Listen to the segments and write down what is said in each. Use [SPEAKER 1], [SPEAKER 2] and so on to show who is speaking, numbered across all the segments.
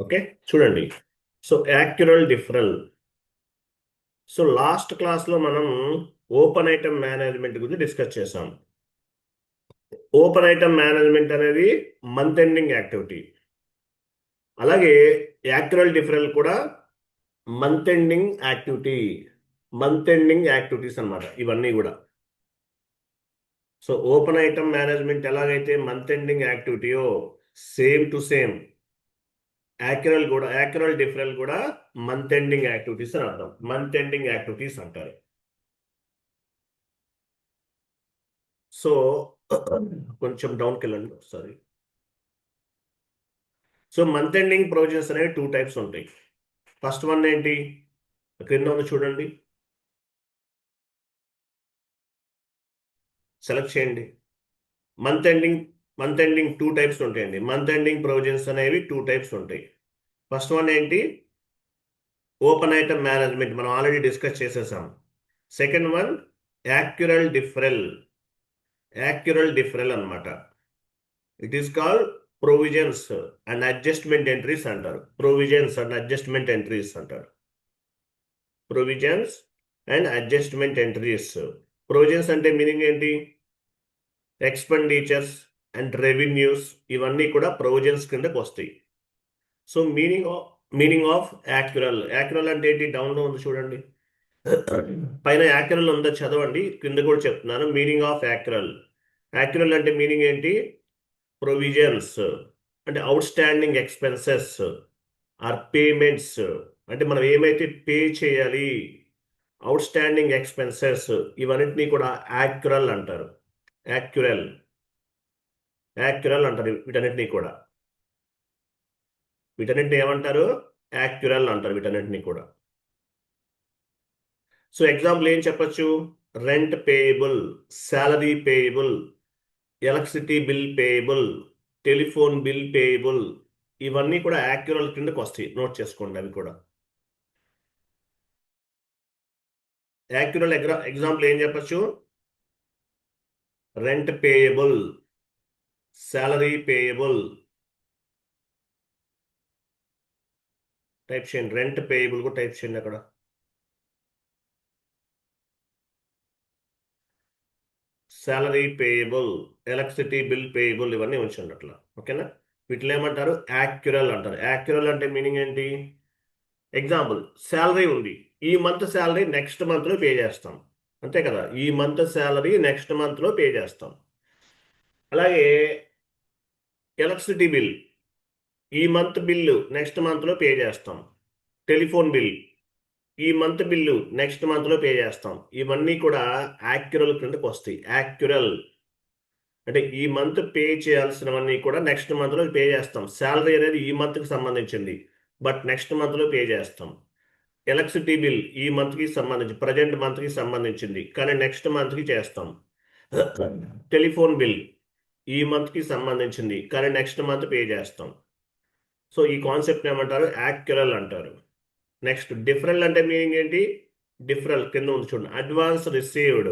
[SPEAKER 1] Okay, చూడండి. So accrual deferral. So last క్లాస్లో మనం ఓపెన్ ఐటమ్ మేనేజ్మెంట్ గురించి డిస్కస్ చేసాం. ఓపెన్ ఐటమ్ మేనేజ్మెంట్ అనేది మంత్ ఎండింగ్ యాక్టివిటీ. అలాగే యాక్యురల్ డిఫరల్ కూడా month ending activity. Month ending activities అన్నమాట ఇవన్నీ కూడా. సో ఓపెన్ ఐటమ్ మేనేజ్మెంట్ ఎలాగైతే మంత్ ఎండింగ్ యాక్టివిటీయో same to same accrual deferral కూడా మంత్ ఎండింగ్ యాక్టివిటీస్ అని అర్థం. మంత్ ఎండింగ్ యాక్టివిటీస్ అంటారు. సో కొంచెం డౌన్కి వెళ్ళండి. Sorry. So month ending provisions అనేవి 2 టైప్స్ ఉంటాయి. ఫస్ట్ వన్ ఏంటి, క్రింద ఉంది చూడండి, సెలెక్ట్ చేయండి. Month ending month ending 2 types ఉంటాయండి. మంత్ ఎండింగ్ ప్రొవిజన్స్ అనేవి 2 టైప్స్ ఉంటాయి. ఫస్ట్ వన్ ఏంటి, ఓపెన్ ఐటమ్ మేనేజ్మెంట్, మనం ఆల్రెడీ డిస్కస్ చేసేసాం. Second one accrual deferral. Accrual deferral అనమాట. It is called provisions and adjustment entries అంటారు. ప్రొవిజన్స్ అండ్ అడ్జస్ట్మెంట్ ఎంట్రీస్ అంటారు. Provisions and adjustment entries. Provisions అంటే meaning ఏంటి, expenditures and revenues ఇవన్నీ కూడా provisions కిందకు వస్తాయి. So meaning of accrual. Accrual అంటే ఏంటి, డౌన్లో ఉంది చూడండి, పైన యాక్యురల్ ఉందో చదవండి, కింద కూడా చెప్తున్నాను. Meaning of accrual. యాక్యురల్ అంటే మీనింగ్ ఏంటి, ప్రొవిజన్స్ అంటే outstanding expenses or payments. అంటే మనం ఏమైతే పే చేయాలి, అవుట్ స్టాండింగ్ ఎక్స్పెన్సెస్, ఇవన్నిటినీ కూడా యాక్యురల్ అంటారు. యాక్యురల్ యాక్యురల్ అంటారు వీటన్నిటినీ కూడా. వీటన్నిటిని ఏమంటారు, యాక్యురల్ అంటారు వీటన్నిటినీ కూడా. సో ఎగ్జాంపుల్ ఏం చెప్పచ్చు, rent payable, salary payable, electricity bill payable, telephone bill payable, ఇవన్నీ కూడా యాక్యురల్ కిందకు వస్తాయి. నోట్ చేసుకోండి అవి కూడా. యాక్యురల్ ఎగ్జాంపుల్ ఏం చెప్పచ్చు, rent payable, salary payable. Type చేయండి, రెంట్ పేయబుల్ కూడా టైప్ చేయండి అక్కడ. Salary payable, electricity bill payable, ఇవన్నీ ఉంచండి అట్లా. ఓకేనా, వీటిలో ఏమంటారు, యాక్యురల్ అంటారు. యాక్యురల్ అంటే మీనింగ్ ఏంటి, ఎగ్జాంపుల్ శాలరీ ఉంది, ఈ మంత్ శాలరీ నెక్స్ట్ మంత్లో పే చేస్తాం, అంతే కదా. ఈ మంత్ శాలరీ నెక్స్ట్ మంత్లో పే చేస్తాం. అలాగే ఎలక్ట్రిసిటీ బిల్, ఈ మంత్ బిల్లు నెక్స్ట్ మంత్లో పే చేస్తాం. టెలిఫోన్ బిల్, ఈ మంత్ బిల్లు నెక్స్ట్ మంత్లో పే చేస్తాం. ఇవన్నీ కూడా యాక్యురల్ కిందకు వస్తాయి. యాక్యురల్ అంటే ఈ మంత్ పే చేయాల్సినవన్నీ కూడా నెక్స్ట్ మంత్లో పే చేస్తాం. శాలరీ అనేది ఈ మంత్కి సంబంధించింది, బట్ నెక్స్ట్ మంత్లో పే చేస్తాం. ఎలక్ట్రిసిటీ బిల్ ఈ మంత్కి సంబంధించి, ప్రజెంట్ మంత్కి సంబంధించింది, కానీ నెక్స్ట్ మంత్కి చేస్తాం. టెలిఫోన్ బిల్ ఈ మంత్కి సంబంధించింది, కానీ నెక్స్ట్ మంత్ పే చేస్తాం. సో ఈ కాన్సెప్ట్ ఏమంటారు, యాక్యురల్ అంటారు. నెక్స్ట్ డిఫరల్ అంటే మీనింగ్ ఏంటి, డిఫరల్ కింద ఉంది చూడండి, అడ్వాన్స్ రిసీవ్డ్.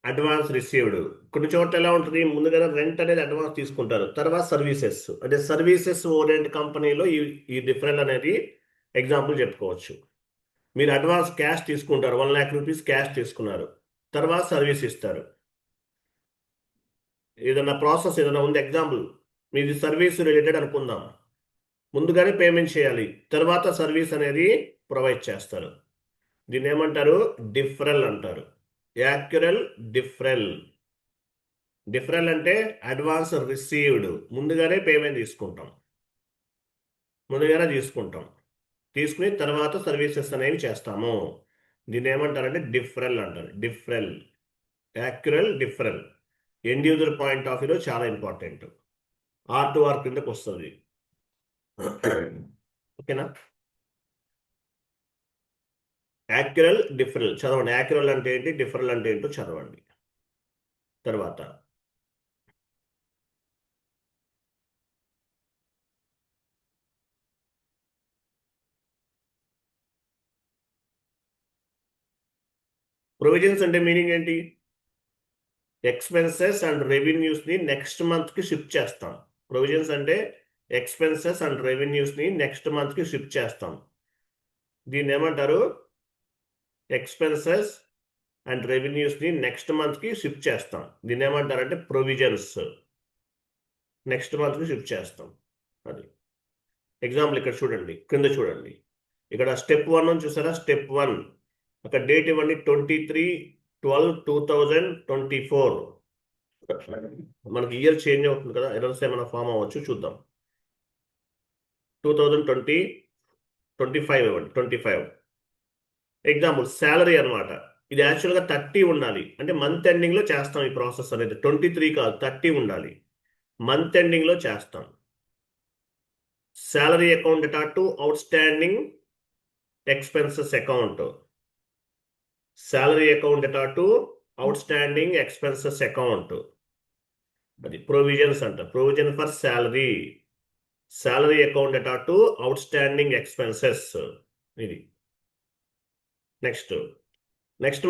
[SPEAKER 1] అడ్వాన్స్ రిసీవ్డ్ కొన్ని చోట్ల ఎలా ఉంటుంది, ముందుగానే రెంట్ అనేది అడ్వాన్స్ తీసుకుంటారు, తర్వాత సర్వీసెస్ అంటే సర్వీసెస్ ఓరియంట్ కంపెనీలో ఈ డిఫరెంట్ అనేది ఎగ్జాంపుల్ చెప్పుకోవచ్చు. మీరు అడ్వాన్స్ క్యాష్ తీసుకుంటారు, 1,00,000 రూపీస్ క్యాష్ తీసుకున్నారు, తర్వాత సర్వీస్ ఇస్తారు. ఏదైనా ప్రాసెస్ ఏదైనా ఉంది, ఎగ్జాంపుల్ మీది సర్వీస్ రిలేటెడ్ అనుకుందాం, ముందుగానే పేమెంట్ చేయాలి, తర్వాత సర్వీస్ అనేది ప్రొవైడ్ చేస్తారు. దీన్ని ఏమంటారు, డిఫరల్ అంటారు. యాక్యురల్, డిఫరల్. డిఫరల్ అంటే అడ్వాన్స్ రిసీవ్డ్, ముందుగానే పేమెంట్ తీసుకుంటాం, ముందుగానే తీసుకుని తర్వాత సర్వీసెస్ అనేవి చేస్తాము. దీన్ని ఏమంటారంటే డిఫరల్ అంటారు. Deferral, accrual, deferral. End user point of వ్యూలో చాలా ఇంపార్టెంట్. R2R కిందకు వస్తుంది. ఓకేనా, యాక్యురల్, డిఫరల్ చదవండి. యాక్యురల్ అంటే ఏంటి, డిఫరల్ అంటే ఏంటో చదవండి. తర్వాత ప్రొవిజన్స్ అంటే మీనింగ్ ఏంటి, ఎక్స్పెన్సెస్ అండ్ రెవెన్యూస్ని నెక్స్ట్ మంత్కి షిఫ్ట్ చేస్తాం. ప్రొవిజన్స్ అంటే ఎక్స్పెన్సెస్ అండ్ రెవెన్యూస్ని నెక్స్ట్ మంత్కి షిఫ్ట్ చేస్తాం. దీన్ని ఏమంటారు? ఎక్స్పెన్సెస్ అండ్ రెవెన్యూస్ని నెక్స్ట్ మంత్కి షిఫ్ట్ చేస్తాం. దీన్ని ఏమంటారంటే ప్రొవిజన్స్. నెక్స్ట్ మంత్కి షిఫ్ట్ చేస్తాం. అది ఎగ్జాంపుల్ ఇక్కడ చూడండి, కింద చూడండి. ఇక్కడ స్టెప్ 1 చూసారా? స్టెప్ 1 అక్కడ డేట్ ఇవ్వండి, 23/12/2024. మనకి ఇయర్ చేంజ్ అవుతుంది కదా, ఎర్రర్స్ ఏమైనా ఫామ్ అవ్వచ్చు, చూద్దాం. 2025 ఇవ్వండి, 25. ఎగ్జాంపుల్ శాలరీ అనమాట. ఇది యాక్చువల్గా 30 ఉండాలి, అంటే మంత్ ఎండింగ్లో చేస్తాం ఈ ప్రాసెస్ అనేది. 23 కాదు, 30 ఉండాలి, మంత్ ఎండింగ్లో చేస్తాం. Salary account data to outstanding expenses account. Salary account data to outstanding expenses account. అది ప్రొవిజన్స్ అంట. Provision for salary. Salary account data to outstanding expenses. ఇది నెక్స్ట్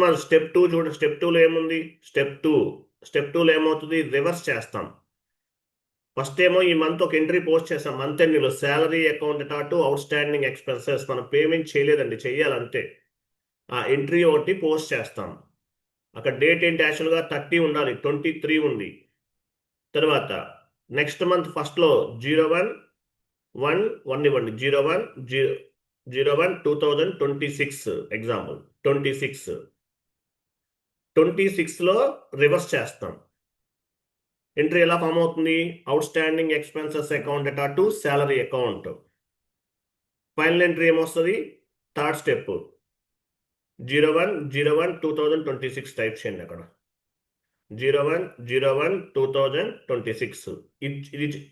[SPEAKER 1] మన స్టెప్ 2 చూడండి. స్టెప్ 2లో ఏముంది? Step 2లో ఏమవుతుంది? Reverse చేస్తాం. ఫస్ట్ ఏమో ఈ మంత్ ఒక ఎంట్రీ పోస్ట్ చేస్తాం మంత్ ఎండింగ్లో, salary account data to outstanding expenses. మనం పేమెంట్ చేయలేదండి, చెయ్యాలంతే. ఆ ఎంట్రీ ఒకటి పోస్ట్ చేస్తాం. అక్కడ డేట్ ఏంటి? యాక్చువల్గా 30 ఉండాలి, 23 ఉంది. తర్వాత నెక్స్ట్ మంత్ ఫస్ట్లో 01/1 ఇవ్వండి. 01/2026 ఎగ్జాంపుల్. 26లో రివర్స్ చేస్తాం. ఎంట్రీ ఎలా ఫామ్ అవుతుంది? Out standing expenses account data to salary account. Final entry ఏమొస్తుంది? థర్డ్ స్టెప్ 01/01/2026 టైప్ చేయండి అక్కడ. 01/01/2026.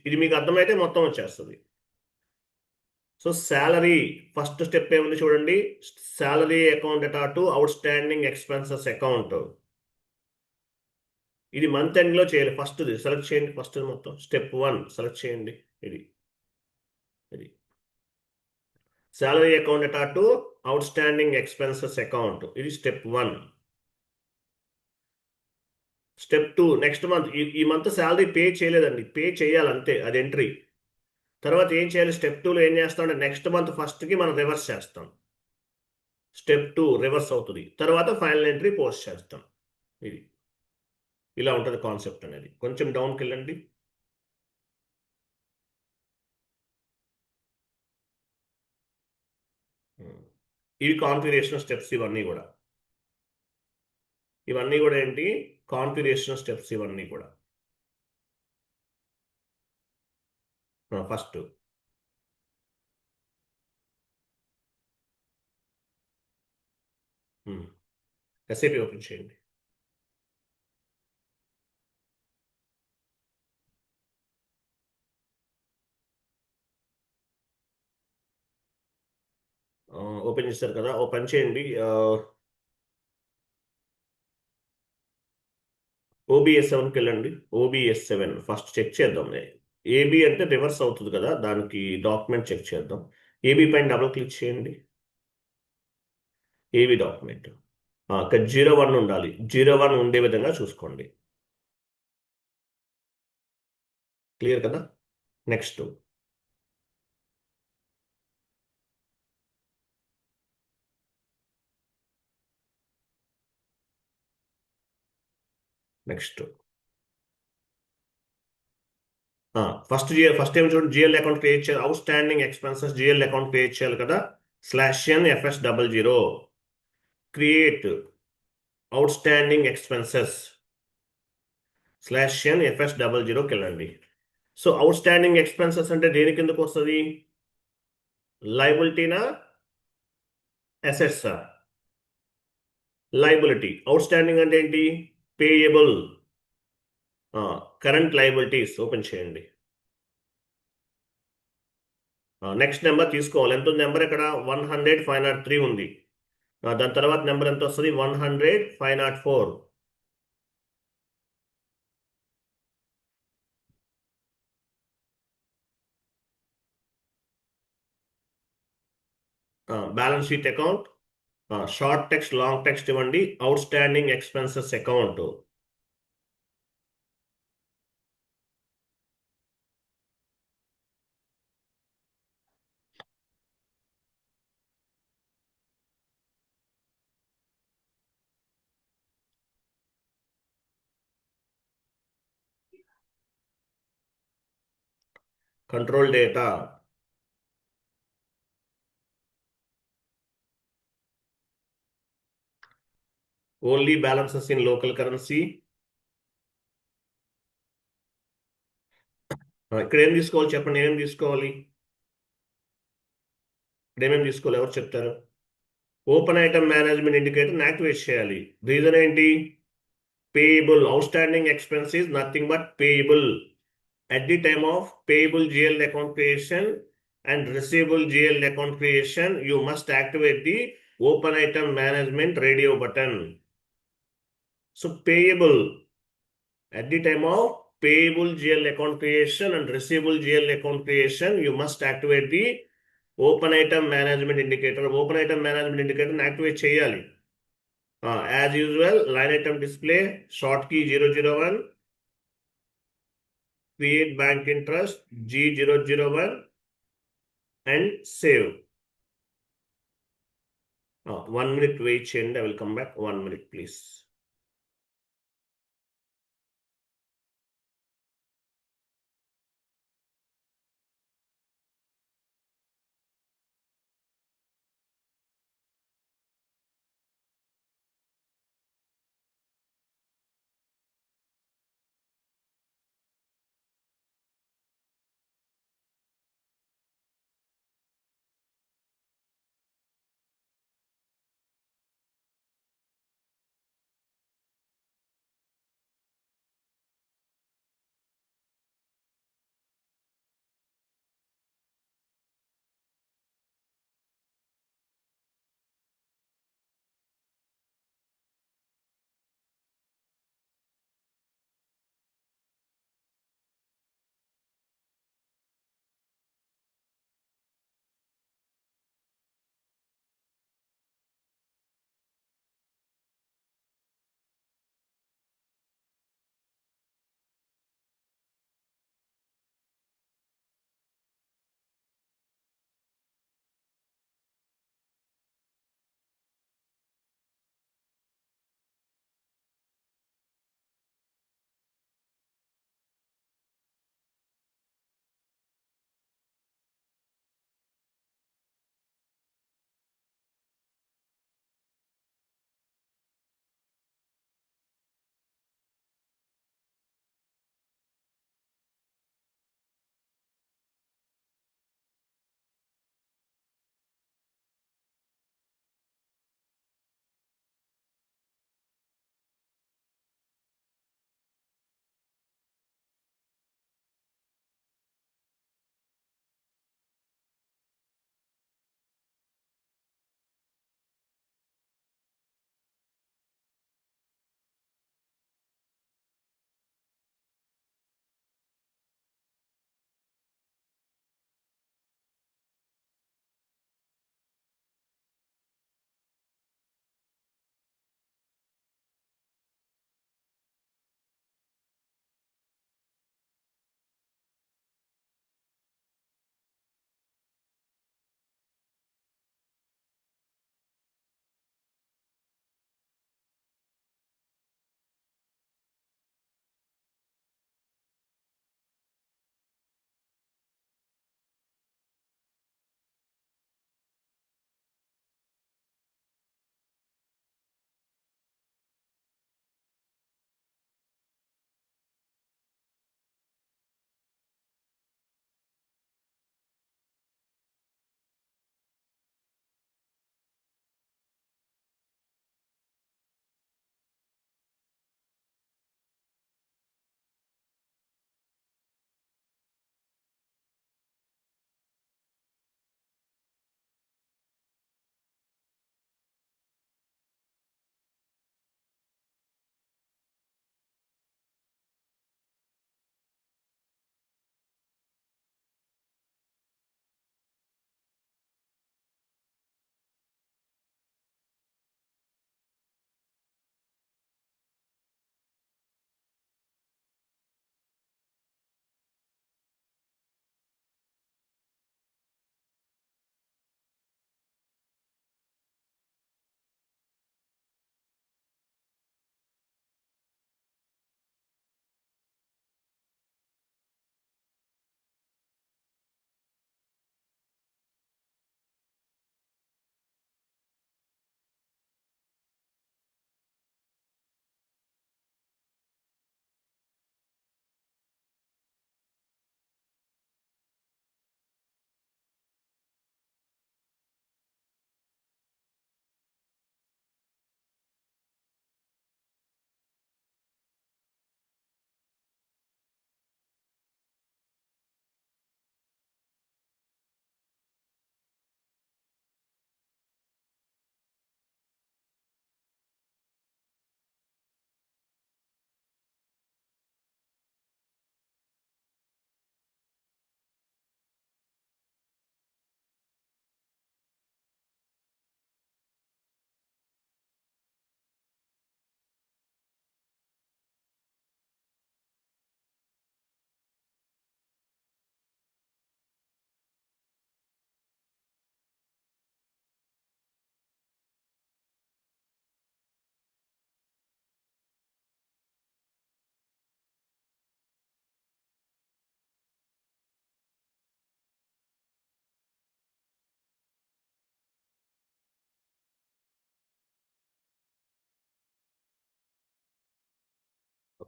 [SPEAKER 1] ఇది మీకు అర్థమైతే మొత్తం వచ్చేస్తుంది. సో శాలరీ ఫస్ట్ స్టెప్ ఏముంది చూడండి, salary account data to outstanding expenses account. ఇది మంత్ ఎండ్లో చేయాలి. ఫస్ట్ది సెలెక్ట్ చేయండి, ఫస్ట్ మొత్తం స్టెప్ 1 సెలెక్ట్ చేయండి. ఇది salary account data to outstanding expenses account. ఇది స్టెప్ 1. Step 2 next month. ఈ మంత్ శాలరీ పే చేయలేదండి, పే చేయాలంతే, అది ఎంట్రీ. తర్వాత ఏం చేయాలి? స్టెప్ 2లో ఏం చేస్తాం అంటే నెక్స్ట్ మంత్ ఫస్ట్కి మనం రివర్స్ చేస్తాం. స్టెప్ 2 రివర్స్ అవుతుంది. తర్వాత ఫైనల్ ఎంట్రీ పోస్ట్ చేస్తాం. ఇది ఇలా ఉంటుంది కాన్సెప్ట్ అనేది. కొంచెం డౌన్కి వెళ్ళండి. ఇవి కాన్ఫిగరేషన్ స్టెప్స్. ఇవన్నీ కూడా ఏంటి? Configuration steps. ఇవన్నీ కూడా ఫస్ట్ ఎస్ఏపి ఓపెన్ చేయండి. ఓపెన్ చేస్తారు కదా, ఓపెన్ చేయండి. ఓబిఎస్ 7కి వెళ్ళండి. ఓబిఎస్ 7 ఫస్ట్ చెక్ చేద్దాం. ఏబి అంటే రివర్స్ అవుతుంది కదా, దానికి డాక్యుమెంట్ చెక్ చేద్దాం. ఏబి పైన డబుల్ క్లిక్ చేయండి. ఏబి డాక్యుమెంట్ ఇక్కడ 01 ఉండాలి. 01 ఉండే విధంగా చూసుకోండి. క్లియర్ కదా? నెక్స్ట్ ఫస్ట్ ఏం చూడండి, జిఎల్ అకౌంట్ క్రియేట్ చేయాలి. Outstanding expenses GL account create చేయాలి కదా. /n/FS00 create outstanding expenses /n/FS00కి వెళ్ళండి. సో అవుట్ స్టాండింగ్ ఎక్స్పెన్సెస్ అంటే దేని కిందకు వస్తుంది? లైబిలిటీనా, అసెట్సా? లైబిలిటీ. అవుట్ స్టాండింగ్ అంటే ఏంటి? పేయబుల్. కరెంట్ లైబిలిటీస్ ఓపెన్ చేయండి. నెక్స్ట్ నెంబర్ తీసుకోవాలి. ఎంత ఉంది నెంబర్? ఇక్కడ 100,503 ఉంది. దాని తర్వాత నెంబర్ ఎంత వస్తుంది? 100,504. Balance sheet account. Short text, long text ఇవ్వండి. Outstanding expenses account. control data, only balances in local currency. ఇక్కడ ఏం తీసుకోవాలి చెప్పండి, ఏమేమి తీసుకోవాలి, ఇక్కడ ఏమేమి తీసుకోవాలి, ఎవరు చెప్తారు? ఓపెన్ ఐటమ్ మేనేజ్మెంట్ ఇండికేటర్ని యాక్టివేట్ చేయాలి. రీజన్ ఏంటి? Payable, out standing expense is nothing but payable. At the time of payable GL account creation and receivable GL account creation, you must activate the open item management radio button. So payable, at the time of payable GL account creation and receivable GL account creation, you must activate the open item management indicator. Open item management indicator activate cheyali. As usual, line item display, short key 001, create bank interest G001 and save. 1 minute wait చేయండి, I will come back. 1 minute please.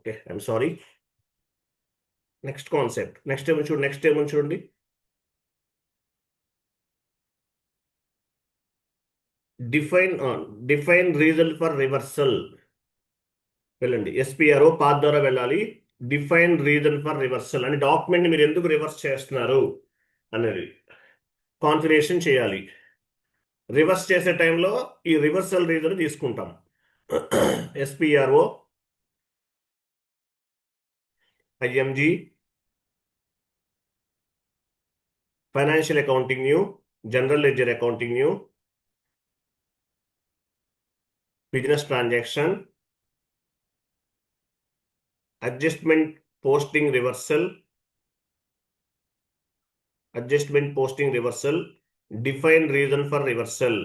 [SPEAKER 1] Okay, I'm sorry. Next concept, next ఏమో చూడండి. Define define reason for reversal. వెళ్ళండి, SPRO path ద్వారా వెళ్ళాలి. Define reason for reversal అని document మీరు ఎందుకు reverse చేస్తున్నారు అనేది కాన్ఫిగరేషన్ చేయాలి. రివర్స్ చేసే టైంలో ఈ రివర్సల్ రీజన్ తీసుకుంటాం. SPRO, IMG, financial accounting new, general ledger accounting new, business transaction, adjustment posting reversal, define reason for reversal.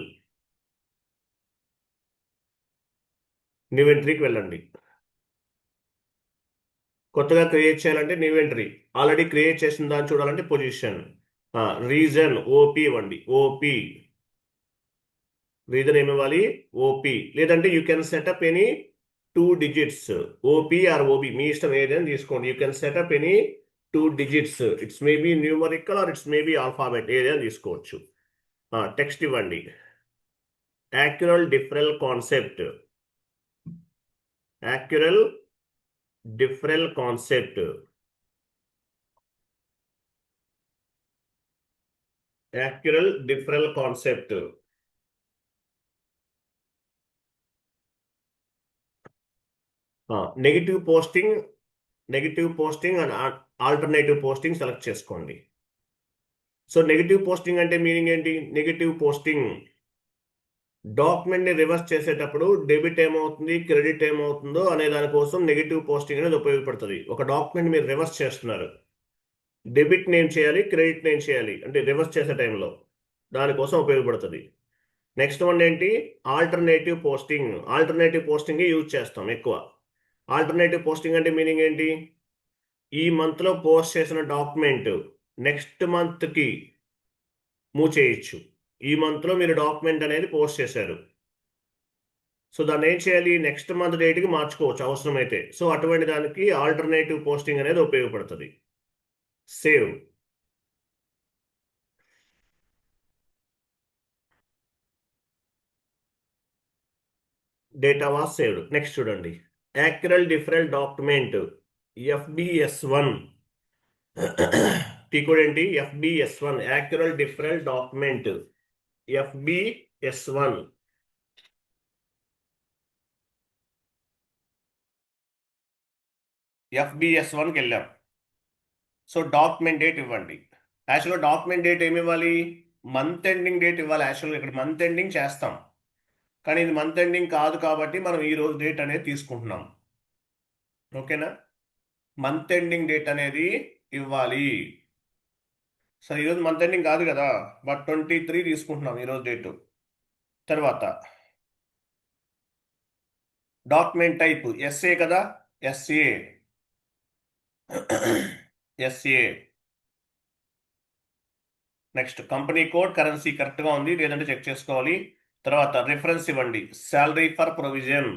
[SPEAKER 1] New ఎంట్రీకి వెళ్ళండి. కొత్తగా క్రియేట్ చేయాలంటే న్యూ ఎంట్రీ, ఆల్రెడీ క్రియేట్ చేసిన దాన్ని చూడాలంటే పొజిషన్. రీజన్ ఓపి ఇవ్వండి. ఓపి రీజన్ ఏమి ఇవ్వాలి? ఓపి. లేదంటే you can set up any 2 digits, OP or OB, మీ ఇష్టం ఏదైనా తీసుకోండి. You can set up any 2 digits, it's maybe numerical or it's maybe alphabet, ఏదైనా తీసుకోవచ్చు. టెక్స్ట్ ఇవ్వండి. Accrual deferral concept, accrual deferral concept, accrual deferral concept. Negative posting and alternative posting select చేసుకోండి. So negative posting అంటే meaning ఏంటి? Negative posting డాక్యుమెంట్ని reverse చేసేటప్పుడు debit ఏమవుతుంది, credit ఏమవుతుందో అనే దానికోసం నెగిటివ్ పోస్టింగ్ అనేది ఉపయోగపడుతుంది. ఒక డాక్యుమెంట్ మీరు రివర్స్ చేస్తున్నారు, డెబిట్ నేమ్ చేయాలి, క్రెడిట్ నేమ్ చేయాలి, అంటే రివర్స్ చేసే టైంలో దానికోసం ఉపయోగపడుతుంది. నెక్స్ట్ వన్ ఏంటి? ఆల్టర్నేటివ్ పోస్టింగ్ యూజ్ చేస్తాం ఎక్కువ. ఆల్టర్నేటివ్ పోస్టింగ్ అంటే మీనింగ్ ఏంటి? ఈ మంత్లో పోస్ట్ చేసిన డాక్యుమెంట్ నెక్స్ట్ మంత్కి మూవ్ చేయొచ్చు. ఈ మంత్లో మీరు డాక్యుమెంట్ అనేది పోస్ట్ చేశారు, సో దాన్ని ఏం చేయాలి? నెక్స్ట్ మంత్ డేట్కి మార్చుకోవచ్చు అవసరమైతే. సో అటువంటి దానికి ఆల్టర్నేటివ్ పోస్టింగ్ అనేది ఉపయోగపడుతుంది. Save. Data was saved. Next చూడండి, యాక్యురల్ డిఫరెల్ డాక్యుమెంట్, FBS1. టీ కోడ్ ఏంటి? FBS1, యాక్యురల్ డిఫరెల్ document, FBS1. FBS1కి వెళ్ళాం. సో డాక్యుమెంట్ డేట్ ఇవ్వండి. యాక్చువల్గా డాక్యుమెంట్ డేట్ ఏమి ఇవ్వాలి? మంత్ ఎండింగ్ డేట్ ఇవ్వాలి. యాక్చువల్గా ఇక్కడ మంత్ ఎండింగ్ చేస్తాం, కానీ ఇది మంత్ ఎండింగ్ కాదు కాబట్టి మనం ఈ రోజు డేట్ అనేది తీసుకుంటున్నాం. ఓకేనా? మంత్ ఎండింగ్ డేట్ అనేది ఇవ్వాలి. సరే, ఈరోజు మంత్ ఎండింగ్ కాదు కదా, బట్ 23 తీసుకుంటున్నాం ఈరోజు డేటు. తర్వాత డాక్యుమెంట్ టైప్ ఎస్ఏ కదా, SA. Next company code, currency కరెక్ట్గా ఉంది లేదంటే చెక్ చేసుకోవాలి. తర్వాత రిఫరెన్స్ ఇవ్వండి, శాలరీ ఫర్ ప్రొవిజన్.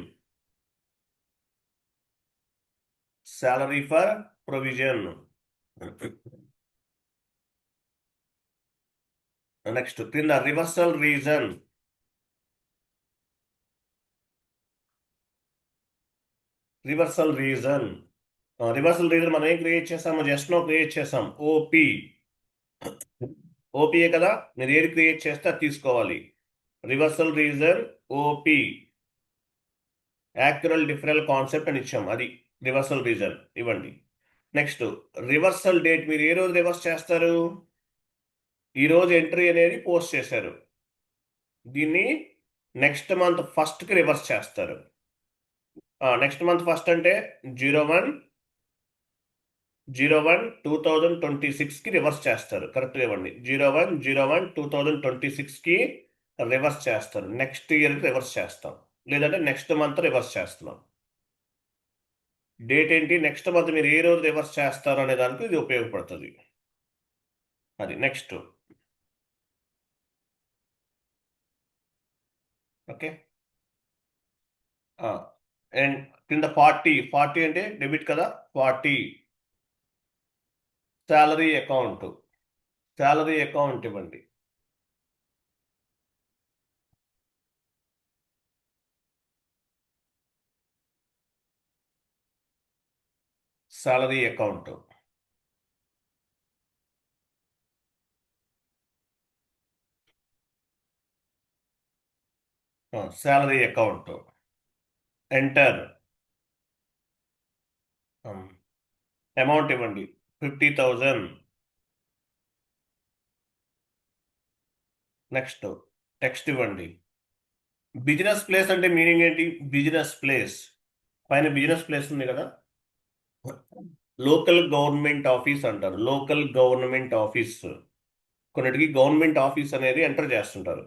[SPEAKER 1] నెక్స్ట్ క్రింద రివర్సల్ రీజన్. మనం ఏం క్రియేట్ చేసాము? జస్ట్ నో క్రియేట్ చేసాం, ఓపీ. ఓపీఏ కదా, మీరు ఏది క్రియేట్ చేస్తే అది తీసుకోవాలి. Reversal reason OP, accrual deferral concept అని ఇచ్చాం, అది రివర్సల్ రీజన్ ఇవ్వండి. నెక్స్ట్ రివర్సల్ డేట్, మీరు ఏ రోజు రివర్స్ చేస్తారు? ఈ రోజు ఎంట్రీ అనేది పోస్ట్ చేశారు, దీన్ని నెక్స్ట్ మంత్ ఫస్ట్కి రివర్స్ చేస్తారు. నెక్స్ట్ మంత్ ఫస్ట్ అంటే 01/01/2026కి రివర్స్ చేస్తారు. కరెక్ట్గా ఇవ్వండి, 01/01/2026కి రివర్స్ చేస్తారు. నెక్స్ట్ ఇయర్కి రివర్స్ చేస్తాం, లేదంటే నెక్స్ట్ మంత్ రివర్స్ చేస్తున్నాం. డేట్ ఏంటి? నెక్స్ట్ మంత్ మీరు ఏ రోజు రివర్స్ చేస్తారు అనే దానికి ఇది ఉపయోగపడుతుంది. అది నెక్స్ట్. ఓకే, అండ్ కింద 40 40 అంటే డెబిట్ కదా 40 శాలరీ అకౌంట్ ఇవ్వండి. Salary account salary account enter amount ఇవ్వండి 50,000. నెక్స్ట్ టెక్స్ట్ ఇవ్వండి. బిజినెస్ ప్లేస్ అంటే మీనింగ్ ఏంటి? బిజినెస్ ప్లేస్ పైన బిజినెస్ ప్లేస్ ఉంది కదా, లోకల్ గవర్నమెంట్ ఆఫీస్ అంటారు. లోకల్ గవర్నమెంట్ ఆఫీస్, కొన్నిటికి గవర్నమెంట్ ఆఫీస్ అనేది ఎంటర్ చేస్తుంటారు.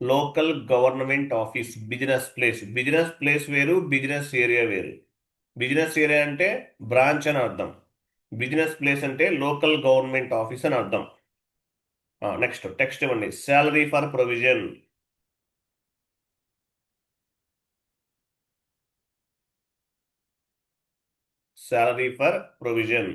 [SPEAKER 1] Local government office business place వేరు, బిజినెస్ ఏరియా వేరు. బిజినెస్ ఏరియా అంటే బ్రాంచ్ అని అర్థం, బిజినెస్ ప్లేస్ అంటే లోకల్ గవర్నమెంట్ ఆఫీస్ అని అర్థం. నెక్స్ట్ టెక్స్ట్ ఇవ్వండి. Salary for provision salary for provision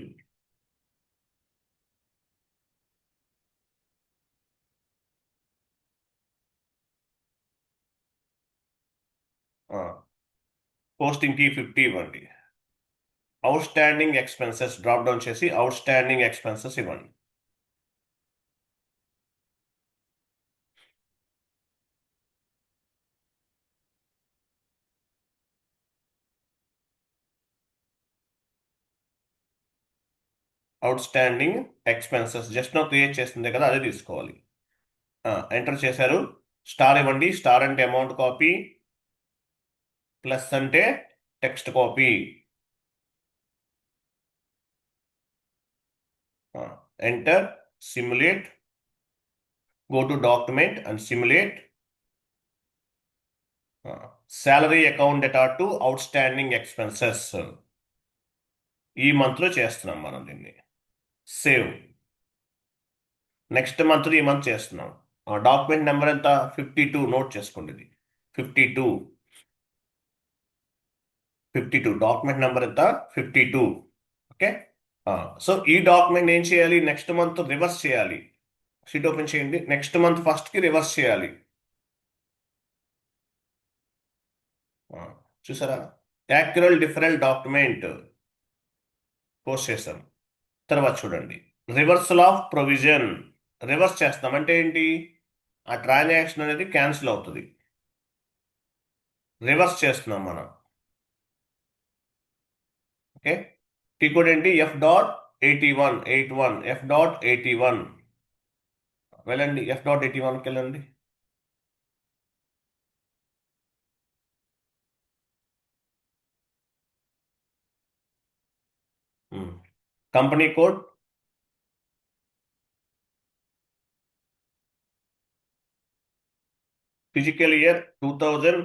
[SPEAKER 1] posting కి 50 ఇవ్వండి. Outstanding expenses drop down చేసి అవుట్ స్టాండింగ్ ఎక్స్పెన్సెస్ ఇవ్వండి. Outstanding expenses just now create చేస్తుంది కదా, అదే తీసుకోవాలి. ఎంటర్ చేశారు. స్టార్ ఇవ్వండి. స్టార్ అంటే అమౌంట్ కాపీ, ప్లస్ అంటే text copy. Enter, simulate, go to document and simulate salary account data to outstanding expenses. ఈ మంత్లో చేస్తున్నాం మనం దీన్ని. సేవ్. నెక్స్ట్ మంత్ ఈ మంత్ చేస్తున్నాం. డాక్యుమెంట్ నెంబర్ ఎంత? 52. నోట్ చేసుకోండి. ఇది 52 డాక్యుమెంట్ నెంబర్ ఎంత? 52. ఓకే. సో ఈ డాక్యుమెంట్ ఏం చేయాలి? నెక్స్ట్ మంత్ రివర్స్ చేయాలి. షీట్ ఓపెన్ చేయండి. నెక్స్ట్ మంత్ ఫస్ట్కి రివర్స్ చేయాలి. చూసారా? యాక్యురల్ డిఫరెంట్ డాక్యుమెంట్ పోస్ట్ చేస్తాం. తర్వాత చూడండి, రివర్సల్ ఆఫ్ ప్రొవిజన్. రివర్స్ చేస్తాం అంటే ఏంటి? ఆ ట్రాన్సాక్షన్ అనేది క్యాన్సిల్ అవుతుంది. రివర్స్ చేస్తున్నాం మనం. ఓకే. టీ కోడ్ ఏంటి? F.81 F.81 వెళ్ళండి. F.81కి వెళ్ళండి. Company code physical year 2000,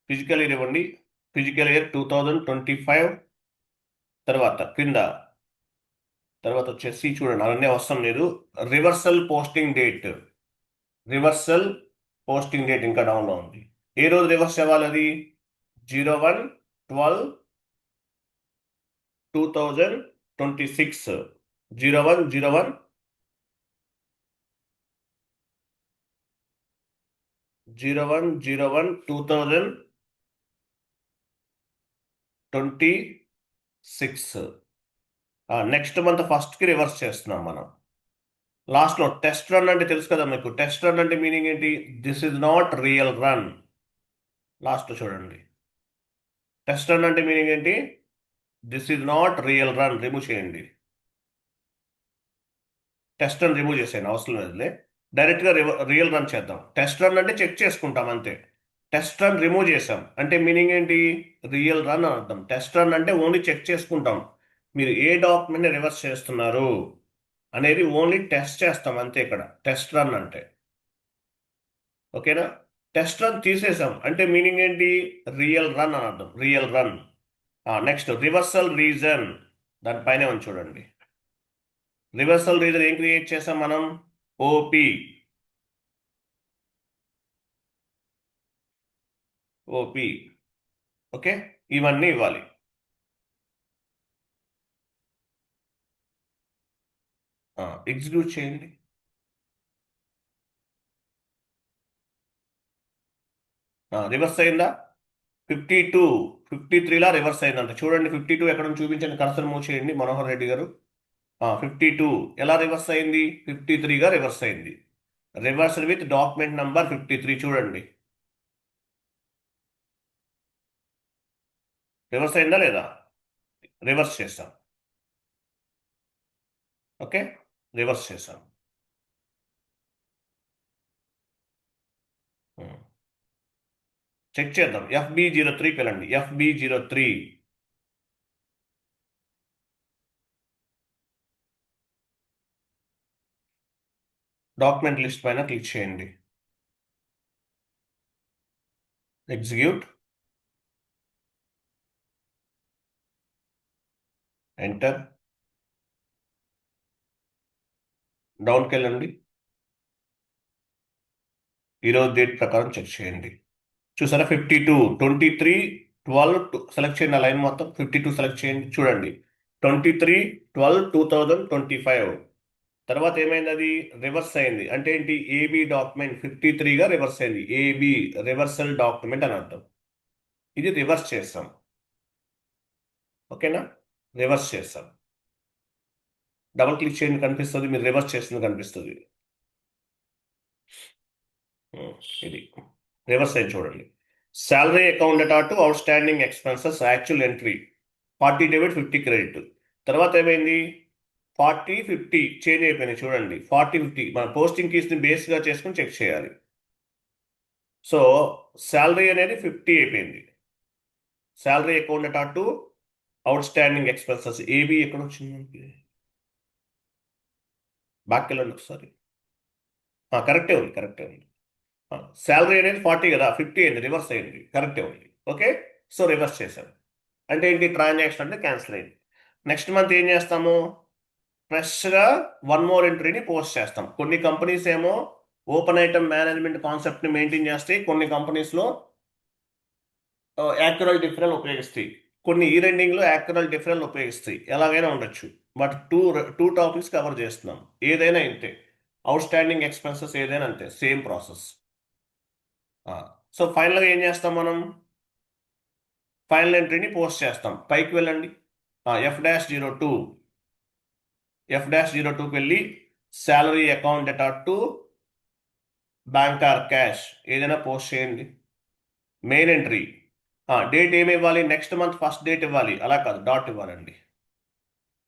[SPEAKER 1] physical year ఇవ్వండి. Physical year 2025. తర్వాత క్రింద తర్వాత వచ్చేసి చూడండి, అవన్నీ అవసరం లేదు. రివర్సల్ పోస్టింగ్ డేట్ ఇంకా డౌన్లో ఉంది. ఏ రోజు రివర్స్ అవ్వాలి? అది 01/12/2026. 01/01 01/01/2026. నెక్స్ట్ మంత్ ఫస్ట్కి రివర్స్ చేస్తున్నాం మనం. లాస్ట్లో టెస్ట్ రన్ అంటే తెలుసు కదా మీకు. టెస్ట్ రన్ అంటే మీనింగ్ ఏంటి? This is not real run. Last చూడండి, టెస్ట్ రన్ అంటే మీనింగ్ ఏంటి? This is not real run. Remove చేయండి. టెస్ట్ రన్ రిమూవ్ చేసేయండి, అవసరం లేదులే. డైరెక్ట్గా రియల్ రన్ చేద్దాం. టెస్ట్ రన్ అంటే చెక్ చేసుకుంటాం అంతే. టెస్ట్ రన్ రిమూవ్ చేసాం అంటే మీనింగ్ ఏంటి? రియల్ రన్ అని అర్థం. టెస్ట్ రన్ అంటే ఓన్లీ చెక్ చేసుకుంటాం మీరు ఏ డాక్యుమెంట్ని రివర్స్ చేస్తున్నారు అనేది, ఓన్లీ టెస్ట్ చేస్తాం అంతే ఇక్కడ టెస్ట్ రన్ అంటే. ఓకేనా? టెస్ట్ రన్ తీసేసాం అంటే మీనింగ్ ఏంటి? రియల్ రన్ అని అర్థం. Real run. Next reversal reason, దానిపైనే ఉంది చూడండి. రివర్సల్ రీజన్ ఏం క్రియేట్ చేసాం మనం? ఓపి ఓకే, ఇవన్నీ ఇవ్వాలి. ఎగ్జిక్యూట్ చేయండి. రివర్స్ అయిందా? 53లా రివర్స్ అయిందంట. చూడండి 52 ఎక్కడ చూపించండి, కర్సర్ మూవ్ చేయండి మనోహర్ రెడ్డి గారు. 52 ఎలా రివర్స్ అయింది? 53గా రివర్స్ అయింది. రివర్స్డ్ విత్ డాక్యుమెంట్ నంబర్ 53 చూడండి. రివర్స్ అయిందా లేదా? రివర్స్ చేస్తాం. ఓకే, రివర్స్ చేస్తాం. చెక్ చేద్దాం. FB03కి వెళ్ళండి. FB03 డాక్యుమెంట్ లిస్ట్ పైన క్లిక్ చేయండి. ఎగ్జిక్యూట్, ఎంటర్, డౌన్కి వెళ్ళండి. ఈరోజు డేట్ ప్రకారం చెక్ చేయండి. చూసారా 52, 23, 12 సెలెక్ట్ చేయండి. ఆ లైన్ మొత్తం 52 సెలెక్ట్ చేయండి. చూడండి 23/12/2025. తర్వాత ఏమైంది? అది రివర్స్ అయింది. అంటే ఏంటి? ఏబి డాక్యుమెంట్ 53గా రివర్స్ అయింది. ఏబి రివర్సల్ డాక్యుమెంట్ అని అర్థం. ఇది రివర్స్ చేస్తాం. ఓకేనా? రివర్స్ చేస్తాం. డబుల్ క్లిక్ చేయండి, కనిపిస్తుంది. మీరు రివర్స్ చేస్తుంది కనిపిస్తుంది. ఇది రివర్స్ అయింది చూడండి. Salary account data to outstanding expenses actual entry 40 debit 50 credit. తర్వాత ఏమైంది? 40 50 చేంజ్ అయిపోయినాయి చూడండి. 40 50 మన పోస్టింగ్ కీస్ని బేస్గా చేసుకుని చెక్ చేయాలి. సో శాలరీ అనేది 50 అయిపోయింది. Salary account data to outstanding expenses AB ఎక్కడ వచ్చింది? బ్యాక్ వెళ్ళండి ఒకసారి. కరెక్టే ఉంది, కరెక్టే ఉంది. శాలరీ అనేది 40 కదా, 50 అయింది, రివర్స్ అయింది, కరెక్టే ఉంది. ఓకే, సో రివర్స్ చేశాను. అంటే ఏంటి? ట్రాన్సాక్షన్ అంటే క్యాన్సిల్ అయింది. నెక్స్ట్ మంత్ ఏం చేస్తాము? ఫ్రెష్గా వన్ మోర్ ఎంట్రీని పోస్ట్ చేస్తాం. కొన్ని కంపెనీస్ ఏమో ఓపెన్ ఐటమ్ మేనేజ్మెంట్ కాన్సెప్ట్ని మెయింటైన్ చేస్తాయి. కొన్ని కంపెనీస్లో యాక్యురల్ డిఫరెల్ ఉపయోగిస్తాయి. కొన్ని ఈ రెండింగ్లో యాక్యురల్ డిఫరెల్ ఉపయోగిస్తాయి. ఎలాగైనా ఉండొచ్చు. బట్ టూ టాపిక్స్ కవర్ చేస్తున్నాం. ఏదైనా ఇంతే, అవుట్ స్టాండింగ్ ఎక్స్పెన్సెస్ ఏదైనా అంతే, సేమ్ ప్రాసెస్. సో ఫైనల్గా ఏం చేస్తాం మనం? ఫైనల్ ఎంట్రీని పోస్ట్ చేస్తాం. పైకి వెళ్ళండి. F-02 F-02కి వెళ్ళి salary account data to bank or cash ఏదైనా పోస్ట్ చేయండి. మెయిన్ ఎంట్రీ డేట్ ఏమి ఇవ్వాలి? నెక్స్ట్ మంత్ ఫస్ట్ డేట్ ఇవ్వాలి. అలా కాదు, డాట్ ఇవ్వాలండి.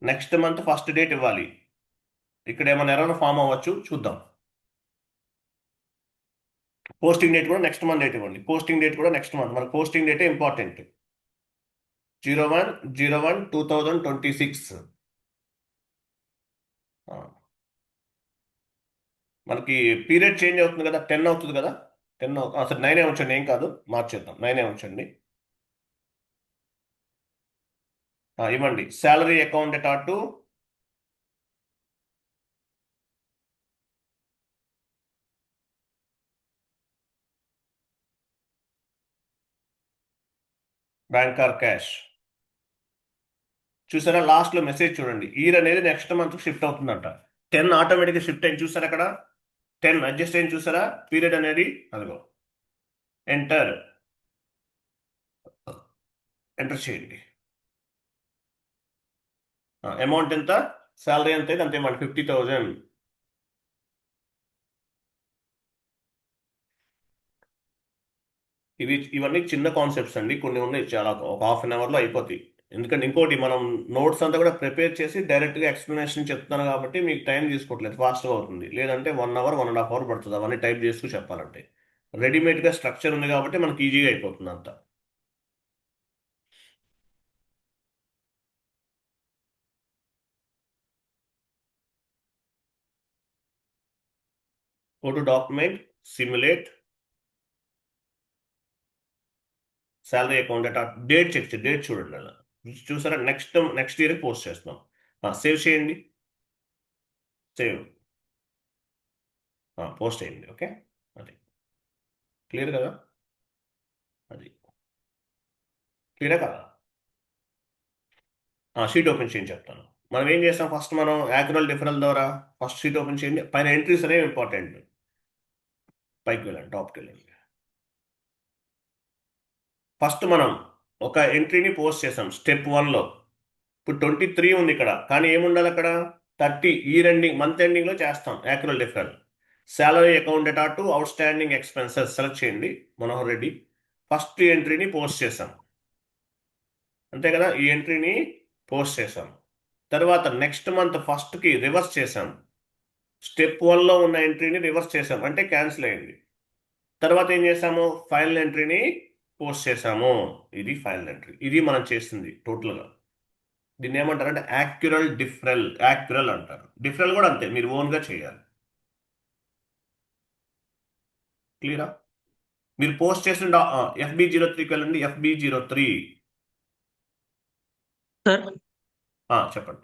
[SPEAKER 1] నెక్స్ట్ మంత్ ఫస్ట్ డేట్ ఇవ్వాలి. ఇక్కడ ఏమైనా ఎర్రర్ ఫామ్ అవ్వచ్చు, చూద్దాం. పోస్టింగ్ డేట్ కూడా నెక్స్ట్ మంత్ డేట్ ఇవ్వండి. పోస్టింగ్ డేట్ కూడా నెక్స్ట్ మంత్. మన పోస్టింగ్ డేటే ఇంపార్టెంట్. 01/01/2026. మనకి పీరియడ్ చేంజ్ అవుతుంది కదా, 10 అవుతుంది కదా. 10 అసలు 9 ఉంచండి, ఏం కాదు, మార్చేద్దాం. 9 ఉంచండి. ఇవ్వండి salary account data to bank or cash. చూసారా లాస్ట్లో మెసేజ్ చూడండి. ఇయర్ అనేది నెక్స్ట్ మంత్ షిఫ్ట్ అవుతుందంట. 10 ఆటోమేటిక్గా షిఫ్ట్ అయింది. చూసారా అక్కడ 10 అడ్జస్ట్ అయింది. చూసారా పీరియడ్ అనేది? అదిగో ఎంటర్, ఎంటర్ చేయండి. అమౌంట్ ఎంత? శాలరీ ఎంత అయితే అంతే, 50,000. ఇవన్నీ చిన్న కాన్సెప్ట్స్ అండి. కొన్ని ఉన్నాయి, చాలా ఒక హాఫ్ అన్ అవర్లో అయిపోతాయి. ఎందుకంటే ఇంకోటి, మనం నోట్స్ అంతా కూడా ప్రిపేర్ చేసి డైరెక్ట్గా ఎక్స్ప్లెనేషన్ చెప్తాను కాబట్టి మీకు టైం తీసుకోవట్లేదు, ఫాస్ట్గా అవుతుంది. లేదంటే 1 అవర్ 1.5 అవర్ పడుతుంది అవన్నీ టైప్ చేస్తూ చెప్పాలంటే. రెడీమేడ్గా స్ట్రక్చర్ ఉంది కాబట్టి మనకి ఈజీగా అయిపోతుంది అంతా. Go to document, simulate salary account data, date check చేయండి. డేట్ చూడండి అలా. చూసారా నెక్స్ట్ ఇయర్ పోస్ట్ చేస్తున్నాం. సేవ్ చేయండి. సేవ్, పోస్ట్ చేయండి. ఓకే, అది క్లియర్ కదా? అది క్లియర్ కదా? షీట్ ఓపెన్ చేయండి చెప్తాను. మనం ఏం చేస్తాం, ఫస్ట్ మనం యాక్యురల్ డిఫరెల్ ద్వారా ఫస్ట్ షీట్ ఓపెన్ చేయండి. పైన ఎంట్రీస్ అనేవి ఇంపార్టెంట్. పైకి వెళ్ళండి, టాప్కి వెళ్ళండి. ఫస్ట్ మనం ఒక ఎంట్రీని పోస్ట్ చేసాం స్టెప్ 1లో. ఇప్పుడు 23 ఉంది ఇక్కడ, కానీ ఏముండాలి అక్కడ 30. ఇయర్ ఎండింగ్, మంత్ ఎండింగ్లో చేస్తాం accrual deferral. Salary account data to outstanding expenses select చేయండి. మనోహర్ రెడ్డి ఫస్ట్ ఎంట్రీని పోస్ట్ చేసాం, అంతే కదా? ఈ ఎంట్రీని పోస్ట్ చేసాం. తర్వాత నెక్స్ట్ మంత్ ఫస్ట్కి రివర్స్ చేసాం. స్టెప్ 1లో ఉన్న ఎంట్రీని రివర్స్ చేసాం, అంటే క్యాన్సిల్ అయింది. తర్వాత ఏం చేసాము, ఫైనల్ ఎంట్రీని పోస్ట్ చేసాము. ఇది ఫైనల్ ఎంట్రీ. ఇది మనం చేసింది టోటల్గా. దీన్ని ఏమంటారు అంటే యాక్యురల్ డిఫరెల్, యాక్యురల్ అంటారు. డిఫరెల్ కూడా అంతే, మీరు ఓన్గా చేయాలి. క్లియరా? మీరు పోస్ట్ చేసిన FB03కి వెళ్ళండి. FB03
[SPEAKER 2] సార్
[SPEAKER 1] చెప్పండి.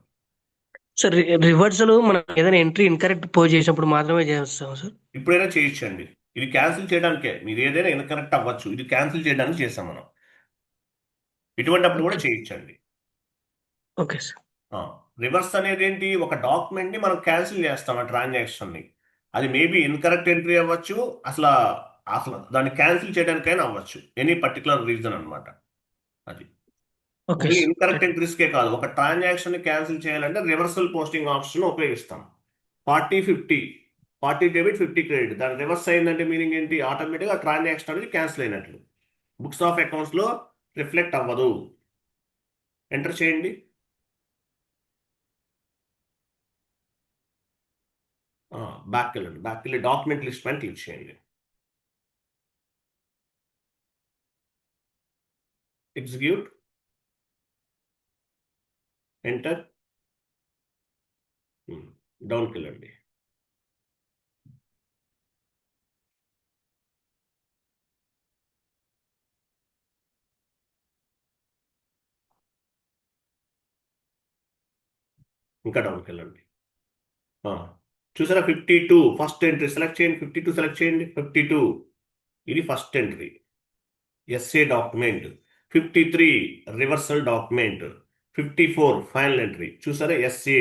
[SPEAKER 2] సార్ రివర్సల్ మనం ఏదైనా ఎంట్రీ ఇన్కరెక్ట్ పోస్ట్ చేసినప్పుడు మాత్రమే చేస్తాం సార్.
[SPEAKER 1] ఇప్పుడైనా చేయించండి. ఇది క్యాన్సిల్ చేయడానికే, మీరు ఏదైనా ఇన్కరెక్ట్ అవ్వచ్చు. ఇది క్యాన్సిల్ చేయడానికి చేస్తాం మనం. ఇటువంటిప్పుడు కూడా చేయించండి.
[SPEAKER 2] Okay sir.
[SPEAKER 1] రివర్స్ అనేది ఏంటి, ఒక డాక్యుమెంట్ని మనం క్యాన్సిల్ చేస్తాం ఆ ట్రాన్సాక్షన్ని. అది మేబీ ఇన్కరెక్ట్ ఎంట్రీ అవ్వచ్చు, అసలు అసలు దాన్ని క్యాన్సిల్ చేయడానికైనా అవ్వచ్చు. ఎనీ పర్టికులర్ రీజన్ అనమాట. అది
[SPEAKER 2] ఓకే
[SPEAKER 1] ఓన్లీ
[SPEAKER 2] సార్.
[SPEAKER 1] ఇన్కరెక్ట్ ఎంట్రీస్కే కాదు, ఒక ట్రాన్సాక్షన్ని క్యాన్సిల్ చేయాలంటే రివర్సల్ పోస్టింగ్ ఆప్షన్ ఉపయోగిస్తాం. 40-50, 40 డెబిట్ 50 క్రెడిట్. దాని రివర్స్ అయిందంటే మీనింగ్ ఏంటి, ఆటోమేటిక్గా ట్రాన్సాక్షన్ అనేది క్యాన్సిల్ అయినట్లు. బుక్స్ ఆఫ్ అకౌంట్స్లో రిఫ్లెక్ట్ అవ్వదు. ఎంటర్ చేయండి. బ్యాక్ వెళ్ళండి. బ్యాక్ వెళ్ళి డాక్యుమెంట్ లిస్ట్ పైన క్లిక్ చేయండి. ఎగ్జిక్యూట్, ఎంటర్, డౌన్కి వెళ్ళండి. ఇంకా డౌన్కి వెళ్ళండి. చూసారా 52 ఫస్ట్ ఎంట్రీ సెలెక్ట్ చేయండి. 52 సెలెక్ట్ చేయండి. 52 ఇది first entry, SA document. 53 reversal document. 54 final entry. చూసారా ఎస్ఏ,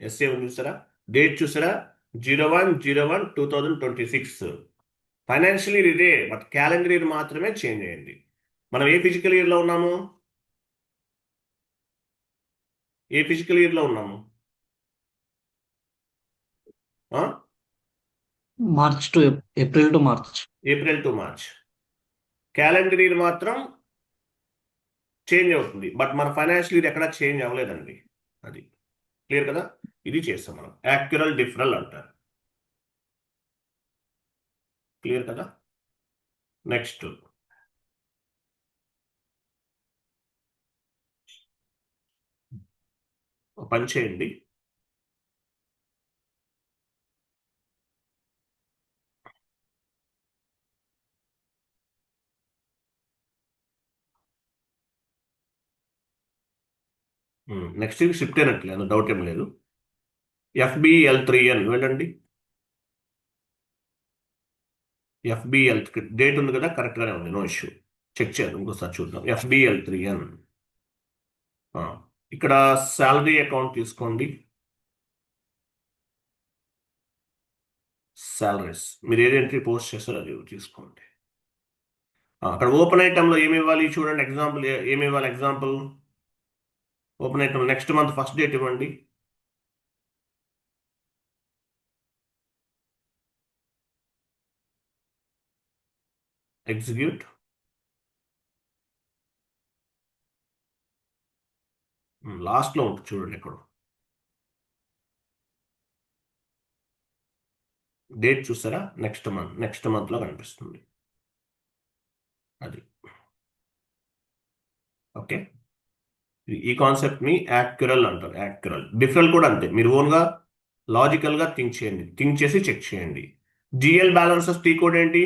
[SPEAKER 1] ఎస్ఏ ఉంది చూసారా? డేట్ చూసారా, 01/01/2026. ఫైనాన్షియల్ ఇయర్ ఇదే, బట్ క్యాలెండర్ ఇయర్ మాత్రమే చేంజ్ అయ్యింది. మనం ఏ ఫిజికల్ ఇయర్లో ఉన్నాము, ఏ ఫిజికల్ ఇయర్లో ఉన్నాము?
[SPEAKER 3] March to April to March.
[SPEAKER 1] April to March. Calendar year మాత్రం చేంజ్ అవుతుంది, బట్ మన ఫైనాన్షియల్ ఇయర్ ఎక్కడ చేంజ్ అవ్వలేదండి. అది క్లియర్ కదా? ఇది చేస్తాం మనం, యాక్యురల్ డిఫరెల్ అంటారు. క్లియర్ కదా? నెక్స్ట్ పని చేయండి. నెక్స్ట్ షిఫ్ట్ అయినట్లేదు, డౌట్ ఏం లేదు. FBL3N వెళ్ళండి. FBL డేట్ ఉంది కదా, కరెక్ట్గానే ఉంది, నో ఇష్యూ. చెక్ చేయాలి, ఇంకోసారి చూద్దాం. FBL3N. ఇక్కడ శాలరీ అకౌంట్ తీసుకోండి. సాలరీస్ మీరు ఏది ఎంట్రీ పోస్ట్ చేస్తారో అది తీసుకోండి. అక్కడ ఓపెన్ ఐటెంలో ఏమి ఇవ్వాలి చూడండి. ఎగ్జాంపుల్ ఏమి ఇవ్వాలి, example open item next month first date ఇవ్వండి. ఎగ్జిక్యూట్, లాస్ట్లో ఉంటుంది చూడండి. ఇక్కడ డేట్ చూసారా, నెక్స్ట్ మంత్లో కనిపిస్తుంది. అది ఓకే. ఈ కాన్సెప్ట్ని యాక్యురల్ అంటారు. యాక్యురల్ డిఫరెల్ కూడా అంతే, మీరు ఓన్గా లాజికల్గా థింక్ చేయండి, థింక్ చేసి చెక్ చేయండి. జిఎల్ బ్యాలెన్సెస్ టీ కోడ్ ఏంటి,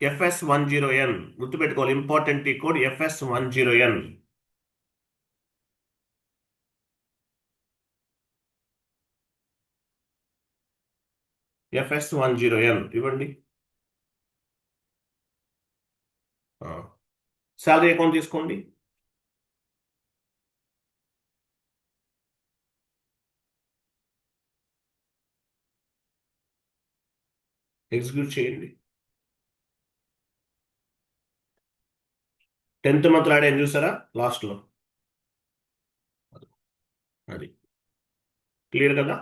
[SPEAKER 1] FS10N. గుర్తుపెట్టుకోవాలి, important T code FS10N. FS10N ఇవ్వండి. శాలరీ అకౌంట్ తీసుకోండి. ఎగ్జిక్యూట్ చేయండి. 10th మంత్ యాడ్ అయింది చూసారా లాస్ట్లో, అది క్లియర్ కదా.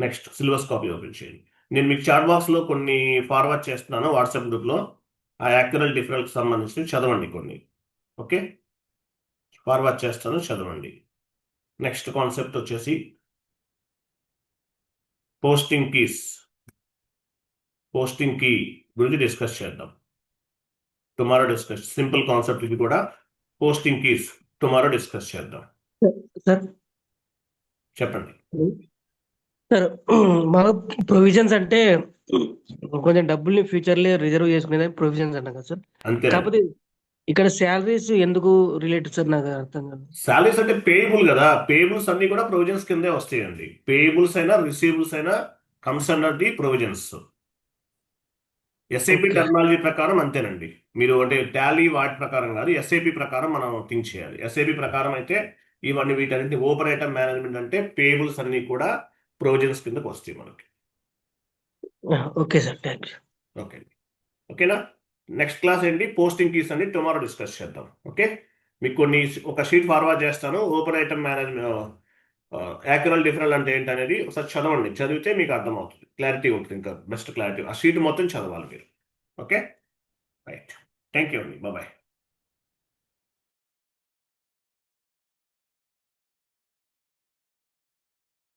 [SPEAKER 1] నెక్స్ట్ సిలబస్ కాపీ ఓపెన్ చేయండి. నేను మీకు చాట్ బాక్స్లో కొన్ని ఫార్వర్డ్ చేస్తున్నాను వాట్సాప్ గ్రూప్లో. ఆ యాక్యురల్ డిఫరెల్కి సంబంధించి చదవండి కొన్ని. ఓకే, ఫార్వర్డ్ చేస్తాను, చదవండి. నెక్స్ట్ కాన్సెప్ట్ వచ్చేసి పోస్టింగ్ కీ గురించి డిస్కస్ చేద్దాం. టుమారో డిస్కస్, సింపుల్ కాన్సెప్ట్ ఇది కూడా. పోస్టింగ్ కీస్ టుమారో డిస్కస్ చేద్దాం.
[SPEAKER 2] సార్
[SPEAKER 1] చెప్పండి.
[SPEAKER 2] సార్ మాకు ప్రొవిజన్స్ అంటే కొంచెం డబ్బుల్ని ఫ్యూచర్లో రిజర్వ్ చేసుకునేది ప్రొవిజన్స్ అంటాం కదా సార్.
[SPEAKER 1] అంతే.
[SPEAKER 2] కాకపోతే ఇక్కడ శాలరీస్ ఎందుకు రిలేటెడ్ సార్ నాకు అర్థం కాదు.
[SPEAKER 1] సాలరీస్ అంటే పేయబుల్ కదా, పేయబుల్స్ అన్ని కూడా ప్రొవిజన్స్ కిందే వస్తాయండి. పేయబుల్స్ అయినా రిసీవబుల్స్ అయినా comes under the provisions. SIP
[SPEAKER 2] Okay.
[SPEAKER 1] Technology ప్రకారం అంతేనండి. మీరు అంటే టాలీ వాటి ప్రకారం కాదు, ఎస్ఐపి ప్రకారం మనం థింక్ చేయాలి. ఎస్ఐపి ప్రకారం అయితే ఇవన్నీ వీటన్నింటి ఓపెన్ ఐటమ్ మేనేజ్మెంట్ అంటే పేయబుల్స్ అన్ని కూడా ప్రొవిజన్స్ కిందకు వస్తాయి మనకి.
[SPEAKER 2] Okay sir, thank you.
[SPEAKER 1] Okay, ఓకేనా. నెక్స్ట్ క్లాస్ ఏంటి, పోస్టింగ్ కీస్ అని టుమారో డిస్కస్ చేద్దాం. ఓకే, మీకు ఒక షీట్ ఫార్వర్డ్ చేస్తాను. ఓపెన్ ఐటమ్ మేనేజ్మెంట్, యాక్యురల్ డిఫరెల్ అంటే ఏంటి అనేది ఒకసారి చదవండి. చదివితే మీకు అర్థమవుతుంది, క్లారిటీ ఉంటుంది, ఇంకా బెస్ట్ క్లారిటీ. ఆ షీట్ మొత్తం చదవాలి మీరు. Okay, right. థ్యాంక్ యూ అండి, బాయ్.